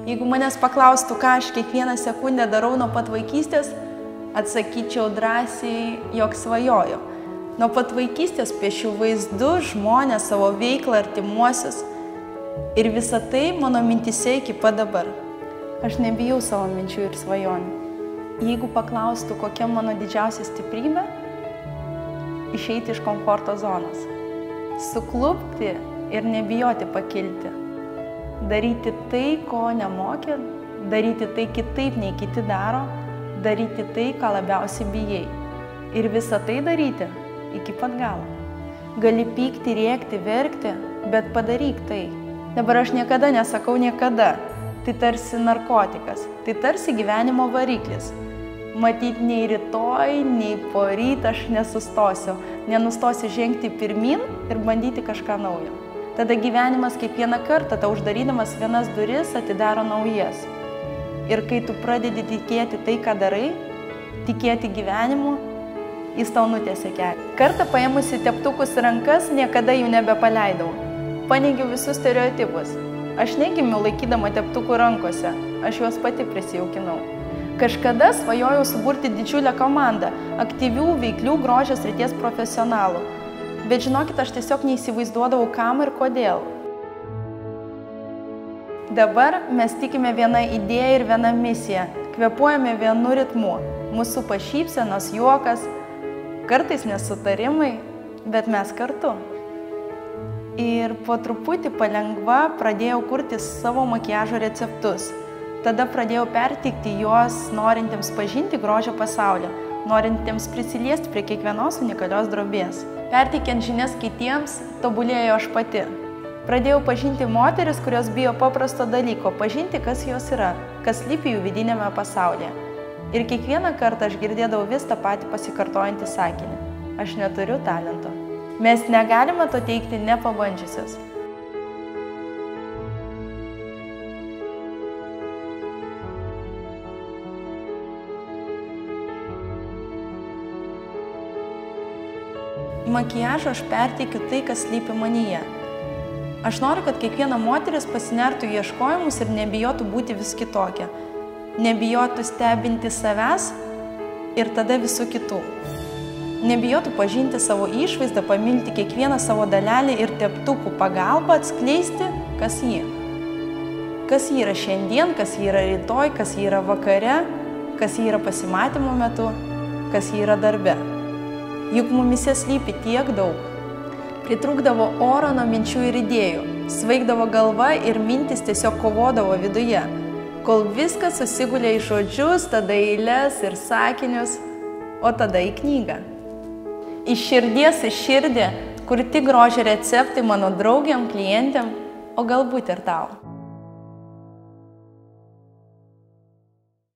Jeigu manęs paklaustų, ką aš kiekvieną sekundę darau nuo pat vaikystės, atsakyčiau drąsiai, jog svajoju. Nuo pat vaikystės piešiu vaizdus, žmonės, savo veiklą, artimuosius. Ir visa tai mano mintise iki pat dabar. Aš nebijau savo minčių ir svajonių. Jeigu paklaustų, kokia mano didžiausia stiprybė, išeiti iš komforto zonos. Suklupti ir nebijoti pakilti. Daryti tai, ko nemokė, daryti tai kitaip nei kiti daro, daryti tai, ką labiausiai bijai. Ir visą tai daryti iki pat galo. Gali pykti, rėkti, verkti, bet padaryk tai. Dabar aš niekada nesakau niekada. Tai tarsi narkotikas, tai tarsi gyvenimo variklis. Matyt, nei rytoj, nei poryt aš nesustosiu. Nenustosiu žengti pirmin ir bandyti kažką naujo. Tada gyvenimas kiekvieną kartą, tau uždarydamas vienas duris, atidaro naujas. Ir kai tu pradedi tikėti tai, ką darai, tikėti gyvenimu, jis tau nutiesia kelią. Kartą paėmusi teptukus į rankas, niekada jų nebepaleidau. Paneigiau visus stereotipus. Aš negimiau laikydama teptukų rankose, aš juos pati prisijaukinau. Kažkada svajojau suburti didžiulę komandą, aktyvių, veiklių grožio srities profesionalų. Bet žinokit, aš tiesiog neįsivaizduodavau kam ir kodėl. Dabar mes tikime viena idėja ir viena misija. Kvėpuojame vienu ritmu. Mūsų pašypsenos, juokas, kartais nesutarimai, bet mes kartu. Ir po truputį palengva pradėjau kurti savo makiažo receptus. Tada pradėjau perteikti juos norintiems pažinti grožio pasaulį, norintiems prisiliesti prie kiekvienos unikalios drobės. Perteikiant žinias kitiems, tobulėjau aš pati. Pradėjau pažinti moteris, kurios bijo paprasto dalyko, pažinti, kas jos yra, kas slypi jų vidinėme pasaulyje. Ir kiekvieną kartą aš girdėdavau vis tą patį pasikartojantį sakinį. Aš neturiu talento. Mes negalime to teigti nepabandžiusios. Makiažą aš perteikiu tai, kas slypi manyje. Aš noriu, kad kiekviena moteris pasinertų į ieškojimus ir nebijotų būti vis kitokia. Nebijotų stebinti savęs ir tada visų kitų. Nebijotų pažinti savo išvaizdą, pamilti kiekvieną savo dalelę ir teptukų pagalbą atskleisti, kas ji. Kas ji yra šiandien, kas ji yra rytoj, kas ji yra vakare, kas ji yra pasimatymo metu, kas ji yra darbe. Juk mumise slypi tiek daug. Pritrūkdavo oro nuo minčių ir idėjų, svaigdavo galva ir mintis tiesiog kovodavo viduje, kol viskas susigulė į žodžius, tada į eiles ir sakinius, o tada į knygą. Iš širdies į širdį, kur tik grožio receptai mano draugiam, klientėm, o galbūt ir tau.